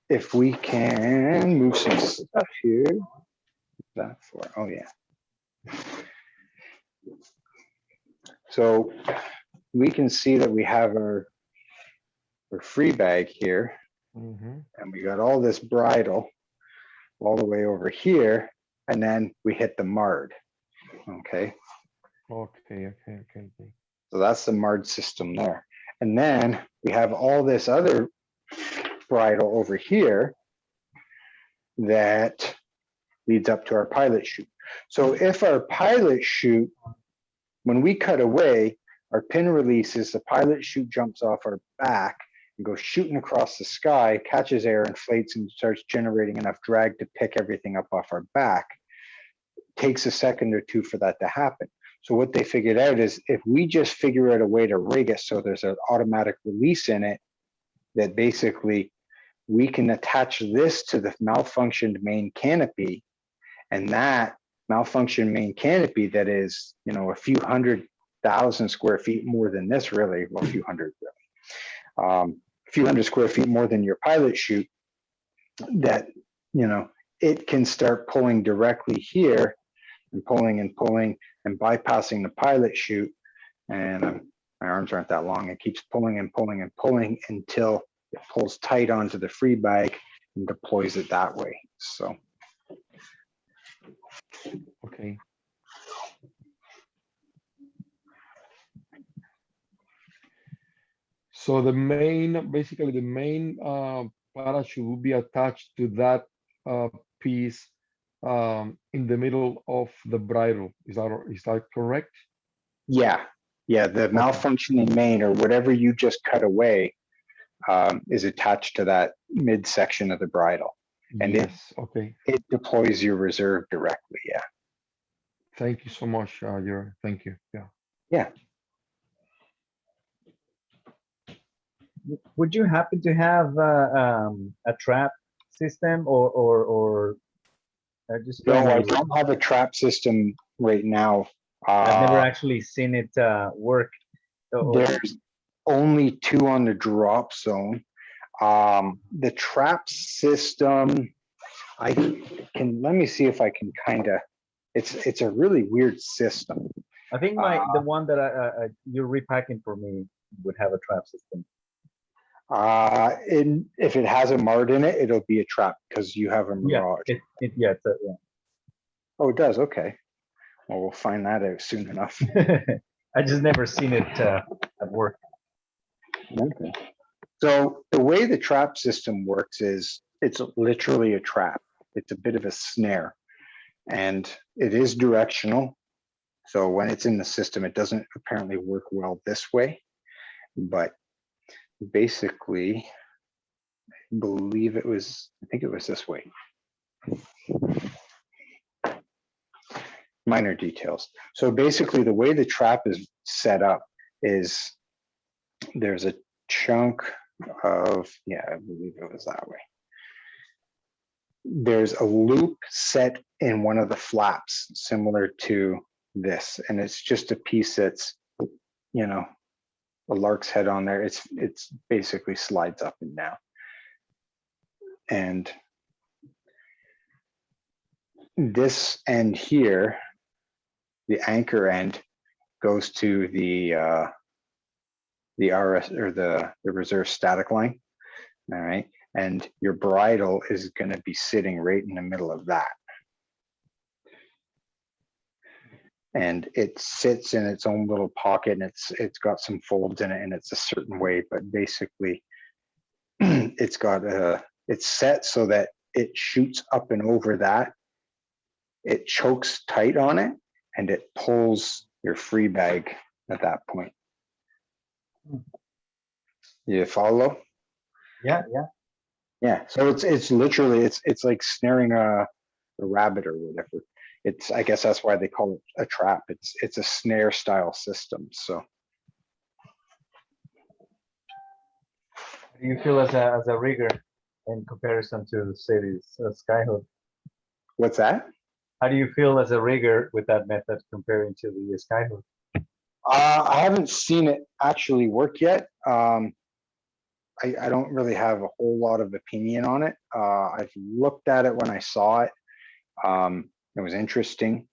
if we can move some stuff here, that for, oh yeah. So we can see that we have our free bag here, Mhm. and we got all this bridle all the way over here, and then we hit the MARD. Okay, Okay. so that's the MARD system there. And then we have all this other bridle over here that leads up to our pilot chute. So if our pilot chute, when we cut away, our pin releases, the pilot chute jumps off our back and goes shooting across the sky, catches air, inflates, and starts generating enough drag to pick everything up off our back. Takes a second or two for that to happen. So what they figured out is if we just figure out a way to rig it so there's an automatic release in it, that basically we can attach this to the malfunctioned main canopy, and that malfunctioned main canopy that is, a few 100,000 square feet more than this, really, well, a few hundred, really. A few hundred square feet more than your pilot chute, that, it can start pulling directly here and pulling and bypassing the pilot chute. And my arms aren't that long. It keeps pulling and pulling and pulling until it pulls tight onto the free bag and deploys it that way. So. Okay. So basically the main parachute will be attached to that piece in the middle of the bridle. Is that correct? Yeah, the malfunctioning main or whatever you just cut away is attached to that midsection of the bridle. And yes. Okay. it deploys your reserve directly. Yeah. Thank you so much, Jerry. Thank you. Yeah. Yeah. Would you happen to have a trap system or just No, trying I to- don't have a trap system right now. I've never actually seen it work. There's only 2 on the drop zone. The trap system, let me see if I can it's a really weird system. I think the one that you're repacking for me would have a trap system. If it has a MARD in it, it'll be a trap because you have a Mirage. Yeah. Oh, it does. Okay. Well, we'll find that out soon enough. I just never seen it at work. Okay. So the way the trap system works is it's literally a trap. It's a bit of a snare, and it is directional. So when it's in the system, it doesn't apparently work well this way, but basically, I think it was this way. Minor details. So basically the way the trap is set up is there's a chunk of, I believe it was that way. There's a loop set in one of the flaps similar to this, and it's just a piece that's, a lark's head on there. It's basically slides up and down. And this end here, the anchor end, goes to the RS or the reserve static line. All right. And your bridle is going to be sitting right in the middle of that. And it sits in its own little pocket, and it's got some folds in it, and it's a certain way, but basically it's set so that it shoots up and over that. It chokes tight on it, and it pulls your free bag at that point. You follow? Yeah. Yeah. So it's literally it's like snaring a rabbit or whatever. I guess that's why they call it a trap. It's a snare style system. So How do you feel as a rigger in comparison to the cities, Skyhook? what's that? How do you feel as a rigger with that method comparing to the Skyhook? I haven't seen it actually work yet. I don't really have a whole lot of opinion on it. I've looked at it when I saw it. It was interesting.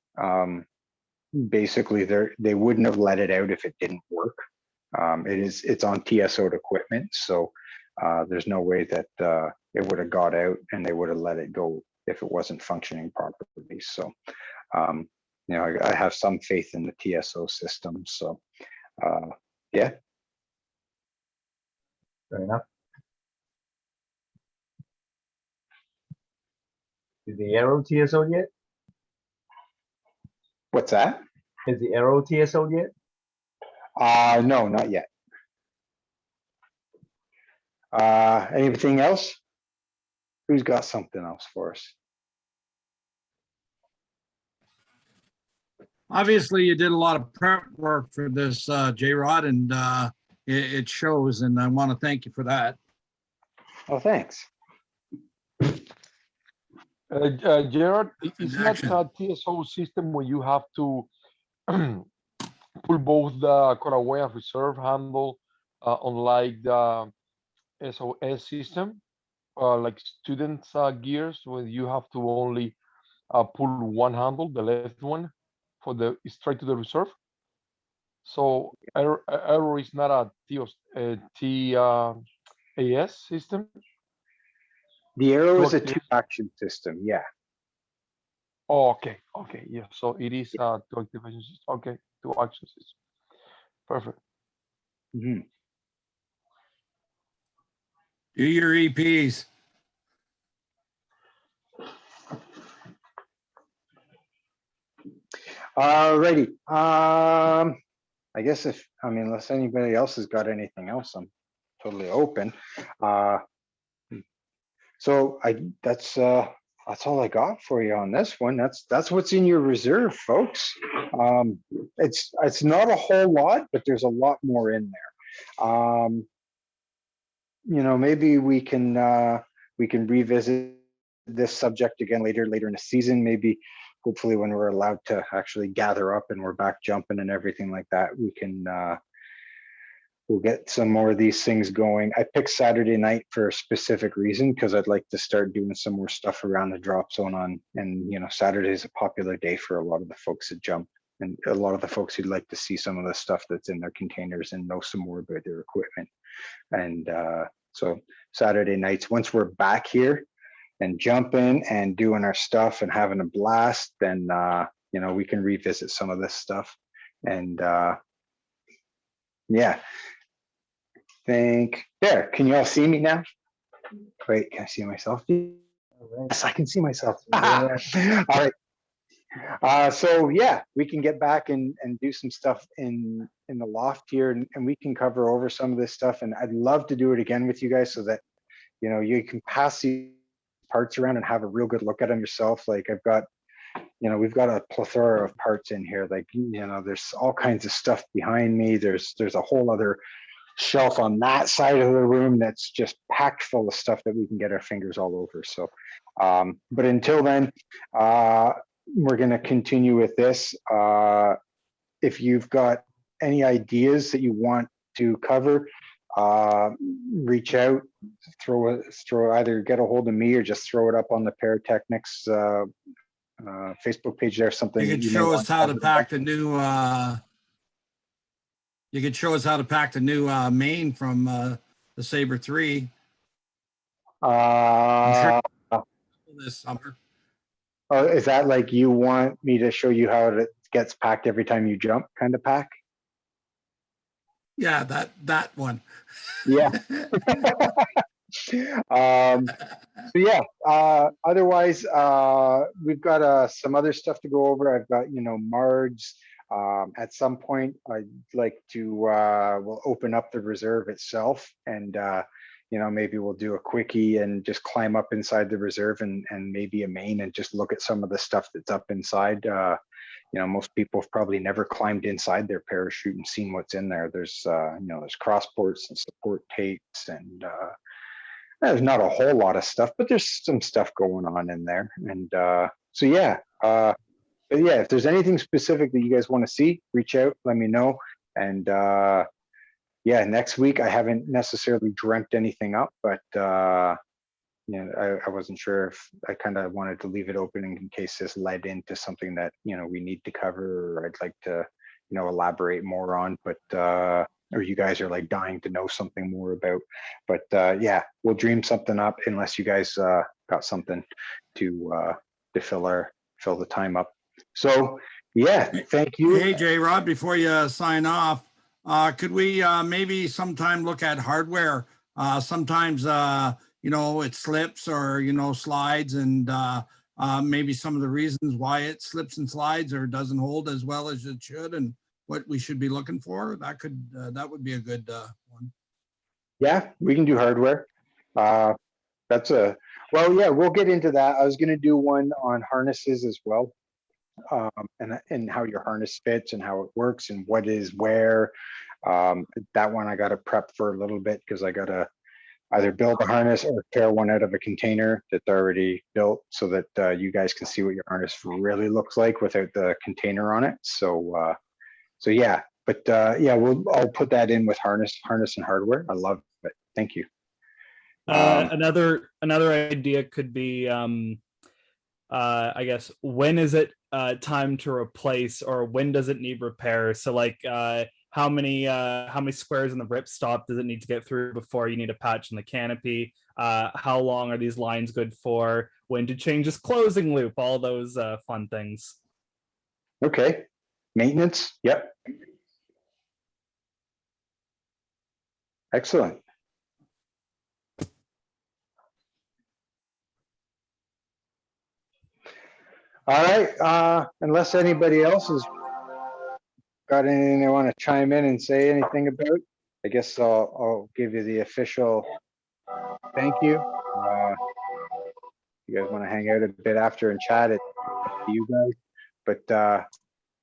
Basically, they wouldn't have let it out if it didn't work. It's on TSO'd equipment, so there's no way that it would have got out and they would have let it go if it wasn't functioning properly. So, you know, I have some faith in the TSO system. So, yeah. Fair enough. Is the arrow TSO yet? What's that? Is the arrow TSO yet? No, not yet. Anything else? Who's got something else for us? Obviously, you did a lot of prep work for this, J-Rod, and it shows, and I want to thank you for that. Oh, thanks. Gerard, it's not Action. a TSO system where you have to pull both the cutaway and reserve handle, unlike the SOS system, like students' gears, where you have to only pull one handle, the left one, for the straight to the reserve. So Arrow is not a TAS system. The arrow is a Two-action. two-action system. Yeah. Oh, okay, yeah. So it is a two activation system. Okay, two action system. Perfect. Mhm. Do your E EPs. Alrighty. I guess unless anybody else has got anything else, I'm totally open. So that's all I got for you on this one. That's what's in your reserve, folks. It's not a whole lot, but there's a lot more in there. You know, maybe we can revisit this subject again later in the season. Maybe, hopefully, when we're allowed to actually gather up and we're back jumping and everything like that, we can. We'll get some more of these things going. I picked Saturday night for a specific reason because I'd like to start doing some more stuff around the drop zone and you know, Saturday is a popular day for a lot of the folks that jump and a lot of the folks who'd like to see some of the stuff that's in their containers and know some more about their equipment. And so Saturday nights, once we're back here and jumping and doing our stuff and having a blast, then you know, we can revisit some of this stuff. And yeah. There, can you all see me now? Wait, can I see myself? Yes, I can see myself. All right. So yeah, we can get back and do some stuff in the loft here, and we can cover over some of this stuff. And I'd love to do it again with you guys so that, you know, you can pass these parts around and have a real good look at them yourself. Like I've got, you know, we've got a plethora of parts in here. Like, you know, there's all kinds of stuff behind me. There's a whole other shelf on that side of the room that's just packed full of stuff that we can get our fingers all over. So, but until then, we're going to continue with this. If you've got any ideas that you want to cover, reach out, throw either get a hold of me or just throw it up on the Paratechnics Facebook page there, something. You that could may show want us how to talk pack the new, you could show us how to pack the new main from the Saber 3 about. this summer. Oh, is that like you want me to show you how it gets packed every time you jump kind of pack? Yeah, that one. Yeah. So yeah, otherwise, we've got some other stuff to go over. I've got, Marge. At some point, I'd like to, we'll open up the reserve itself and, maybe we'll do a quickie and just climb up inside the reserve and maybe a main and just look at some of the stuff that's up inside. Most people have probably never climbed inside their parachute and seen what's in there. There's, there's cross ports and support tapes and, there's not a whole lot of stuff, but there's some stuff going on in there. And so, yeah. But yeah, if there's anything specific that you guys want to see, reach out, let me know. And yeah, next week, I haven't necessarily dreamt anything up, but I wasn't sure if I kind of wanted to leave it open in case this led into something that, we need to cover or I'd like to, elaborate more on, but or you guys are like dying to know something more about. But yeah, we'll dream something up unless you guys got something to fill the time up. So yeah, thank you. Hey, J-Rod, before you sign off, could we maybe sometime look at hardware? Sometimes, it slips or, slides and maybe some of the reasons why it slips and slides or doesn't hold as well as it should and what we should be looking for. That would be a good one. Yeah, we can do hardware. Well, yeah, we'll get into that. I was going to do one on harnesses as well. And how your harness fits and how it works and what is where. That one I got to prep for a little bit because I got to either build a harness or tear one out of a container that's already built so that you guys can see what your harness really looks like without the container on it. So yeah, but yeah, I'll put that in with harness and hardware. I love it. Thank you. Another idea could be, I guess, when is it time to replace, or when does it need repair? So like, how many squares in the ripstop does it need to get through before you need a patch in the canopy? How long are these lines good for? When to change this closing loop? All those fun things. Okay, maintenance. Yep. Excellent. All right, unless anybody else has got anything they want to chime in and say anything about, I guess I'll give you the official thank you. You guys want to hang out a bit after and chat, it's up to you guys. But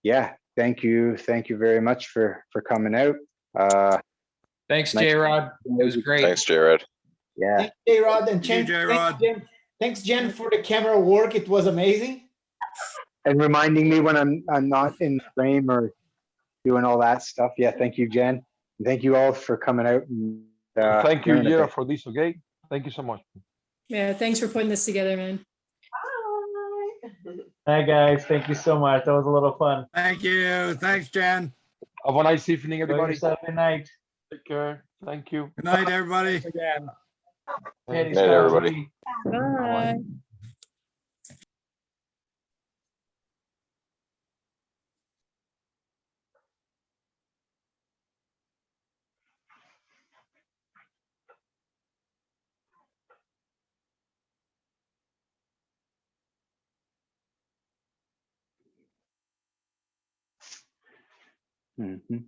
yeah, thank you very much for coming out. Thanks, nice- J-Rod. It was great. Thanks, Jared. Yeah, Thanks, J-Rod, and Thank you, J-Rod. Thanks, Jen, for the camera work. It was amazing. and reminding me when I'm not in frame or doing all that stuff. Yeah, thank you, Jen. And thank you all for coming out. And, Thank you, learning a Jira, bit. for this, okay? Thank you so much. Yeah, thanks for putting this together, man. Hi, guys. Thank you so much. That was a lot of fun. Thank you. Thanks, Jen. Have a nice evening, Enjoy everybody. yourself. Good night. Take care. Thank you. Good night, everybody. Again. Thank Good night, everybody. Bye. Mhm.